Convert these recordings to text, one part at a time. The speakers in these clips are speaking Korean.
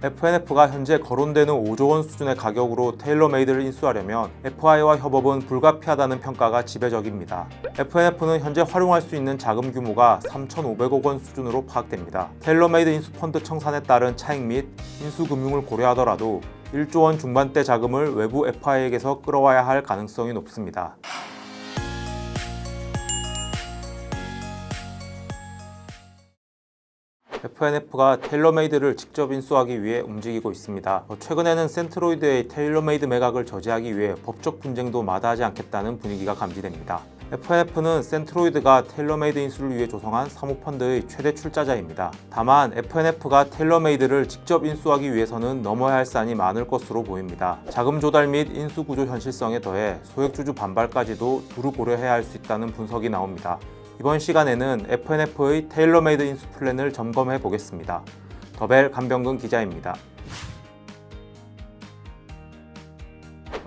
FNF가 현재 거론되는 5조 원 수준의 가격으로 테일러메이드를 인수하려면 FI와 협업은 불가피하다는 평가가 지배적입니다. FNF는 현재 활용할 수 있는 자금 규모가 3,500억 원 수준으로 파악됩니다. 테일러메이드 인수 펀드 청산에 따른 차익 및 인수 금융을 고려하더라도 1조 원 중반대 자금을 외부 FI에게서 끌어와야 할 가능성이 높습니다. FNF가 테일러메이드를 직접 인수하기 위해 움직이고 있습니다. 최근에는 센트로이드의 테일러메이드 매각을 저지하기 위해 법적 분쟁도 마다하지 않겠다는 분위기가 감지됩니다. FNF는 센트로이드가 테일러메이드 인수를 위해 조성한 사모펀드의 최대 출자자입니다. 다만 FNF가 테일러메이드를 직접 인수하기 위해서는 넘어야 할 산이 많을 것으로 보입니다. 자금 조달 및 인수 구조 현실성에 더해 소액주주 반발까지도 두루 고려해야 할 수 있다는 분석이 나옵니다. 이번 시간에는 FNF의 테일러메이드 인수 플랜을 점검해 보겠습니다. 더벨 간병근 기자입니다.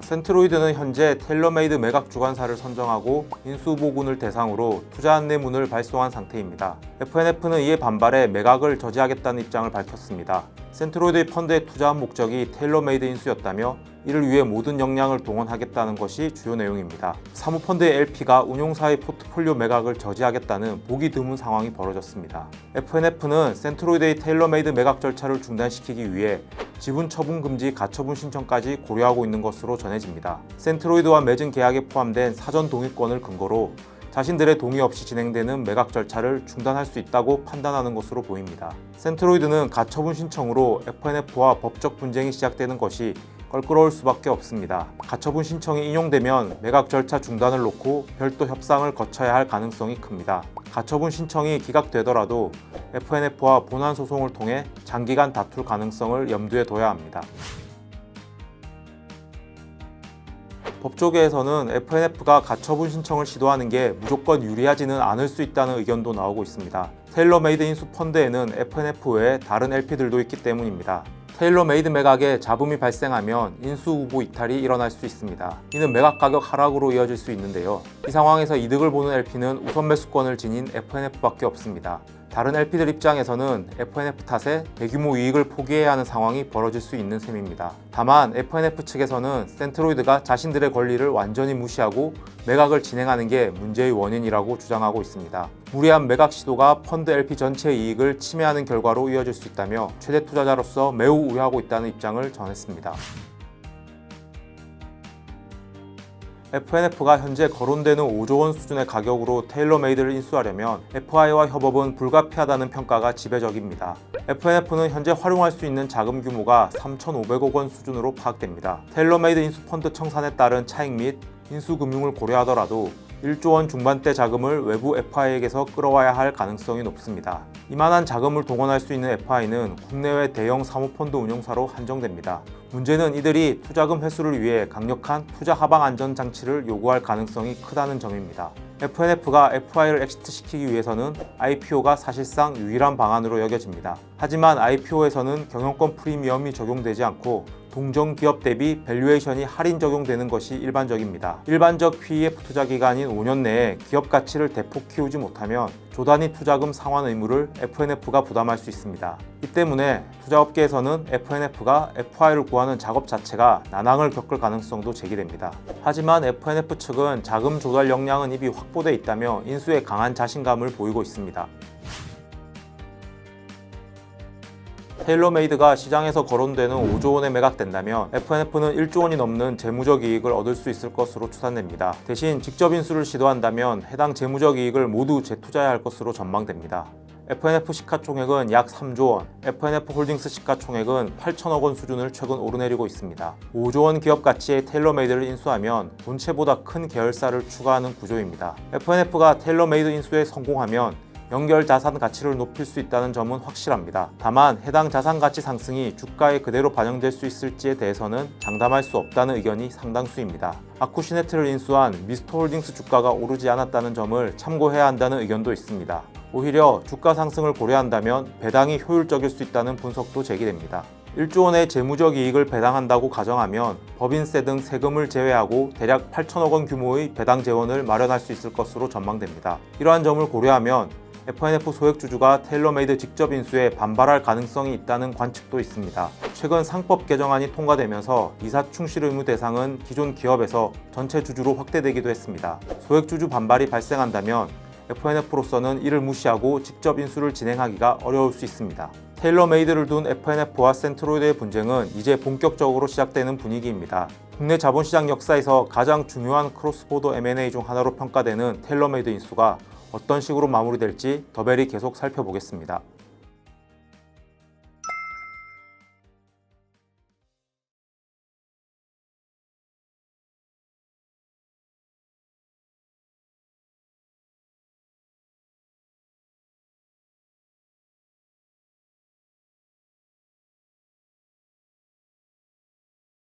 센트로이드는 현재 테일러메이드 매각 주관사를 선정하고 인수 후보군을 대상으로 투자 안내문을 발송한 상태입니다. FNF는 이에 반발해 매각을 저지하겠다는 입장을 밝혔습니다. 센트로이드의 펀드에 투자한 목적이 테일러메이드 인수였다며 이를 위해 모든 역량을 동원하겠다는 것이 주요 내용입니다. 사모펀드의 LP가 운용사의 포트폴리오 매각을 저지하겠다는 보기 드문 상황이 벌어졌습니다. FNF는 센트로이드의 테일러메이드 매각 절차를 중단시키기 위해 지분 처분 금지 가처분 신청까지 고려하고 있는 것으로 전해집니다. 센트로이드와 맺은 계약에 포함된 사전 동의권을 근거로 자신들의 동의 없이 진행되는 매각 절차를 중단할 수 있다고 판단하는 것으로 보입니다. 센트로이드는 가처분 신청으로 FNF와 법적 분쟁이 시작되는 것이 껄끄러울 수밖에 없습니다. 가처분 신청이 인용되면 매각 절차 중단을 놓고 별도 협상을 거쳐야 할 가능성이 큽니다. 가처분 신청이 기각되더라도 FNF와 본안 소송을 통해 장기간 다툴 가능성을 염두에 둬야 합니다. 법조계에서는 FNF가 가처분 신청을 시도하는 게 무조건 유리하지는 않을 수 있다는 의견도 나오고 있습니다. 테일러메이드 인수 펀드에는 FNF 외에 다른 LP들도 있기 때문입니다. 테일러메이드 매각에 잡음이 발생하면 인수 후보 이탈이 일어날 수 있습니다. 이는 매각 가격 하락으로 이어질 수 있는데요. 이 상황에서 이득을 보는 LP는 우선 매수권을 지닌 FNF밖에 없습니다. 다른 LP들 입장에서는 FNF 탓에 대규모 이익을 포기해야 하는 상황이 벌어질 수 있는 셈입니다. 다만 FNF 측에서는 센트로이드가 자신들의 권리를 완전히 무시하고 매각을 진행하는 게 문제의 원인이라고 주장하고 있습니다. 무리한 매각 시도가 펀드 LP 전체의 이익을 침해하는 결과로 이어질 수 있다며 최대 투자자로서 매우 우려하고 있다는 입장을 전했습니다. FNF가 현재 거론되는 5조 원 수준의 가격으로 테일러메이드를 인수하려면 FI와 협업은 불가피하다는 평가가 지배적입니다. FNF는 현재 활용할 수 있는 자금 규모가 3,500억 원 수준으로 파악됩니다. 테일러메이드 인수 펀드 청산에 따른 차익 및 인수 금융을 고려하더라도 1조 원 중반대 자금을 외부 FI에게서 끌어와야 할 가능성이 높습니다. 이만한 자금을 동원할 수 있는 FI는 국내외 대형 사모펀드 운용사로 한정됩니다. 문제는 이들이 투자금 회수를 위해 강력한 투자 하방 안전 장치를 요구할 가능성이 크다는 점입니다. FNF가 FI를 엑시트시키기 위해서는 IPO가 사실상 유일한 방안으로 여겨집니다. 하지만 IPO에서는 경영권 프리미엄이 적용되지 않고 동종 기업 대비 밸류에이션이 할인 적용되는 것이 일반적입니다. 일반적 PEF 투자 기간인 5년 내에 기업 가치를 대폭 키우지 못하면 조단위 투자금 상환 의무를 FNF가 부담할 수 있습니다. 이 때문에 투자업계에서는 FNF가 FI를 구하는 작업 자체가 난항을 겪을 가능성도 제기됩니다. 하지만 FNF 측은 자금 조달 역량은 이미 확보돼 있다며 인수에 강한 자신감을 보이고 있습니다. 테일러메이드가 시장에서 거론되는 5조 원에 매각된다면 FNF는 1조 원이 넘는 재무적 이익을 얻을 수 있을 것으로 추산됩니다. 대신 직접 인수를 시도한다면 해당 재무적 이익을 모두 재투자해야 할 것으로 전망됩니다. FNF 시가총액은 약 3조 원, FNF 홀딩스 시가총액은 8천억 원 수준을 최근 오르내리고 있습니다. 5조 원 기업 가치의 테일러메이드를 인수하면 본체보다 큰 계열사를 추가하는 구조입니다. FNF가 테일러메이드 인수에 성공하면 연결 자산 가치를 높일 수 있다는 점은 확실합니다. 다만 해당 자산 가치 상승이 주가에 그대로 반영될 수 있을지에 대해서는 장담할 수 없다는 의견이 상당수입니다. 아쿠시네트를 인수한 미스터홀딩스 주가가 오르지 않았다는 점을 참고해야 한다는 의견도 있습니다. 오히려 주가 상승을 고려한다면 배당이 효율적일 수 있다는 분석도 제기됩니다. 1조 원의 재무적 이익을 배당한다고 가정하면 법인세 등 세금을 제외하고 대략 8천억 원 규모의 배당 재원을 마련할 수 있을 것으로 전망됩니다. 이러한 점을 고려하면 F&F 소액주주가 테일러메이드 직접 인수에 반발할 가능성이 있다는 관측도 있습니다. 최근 상법 개정안이 통과되면서 이사 충실 의무 대상은 기존 기업에서 전체 주주로 확대되기도 했습니다. 소액주주 반발이 발생한다면 F&F로서는 이를 무시하고 직접 인수를 진행하기가 어려울 수 있습니다. 테일러메이드를 둔 F&F와 센트로이드의 분쟁은 이제 본격적으로 시작되는 분위기입니다. 국내 자본시장 역사에서 가장 중요한 크로스보더 M&A 중 하나로 평가되는 테일러메이드 인수가 어떤 식으로 마무리될지 더벨이 계속 살펴보겠습니다.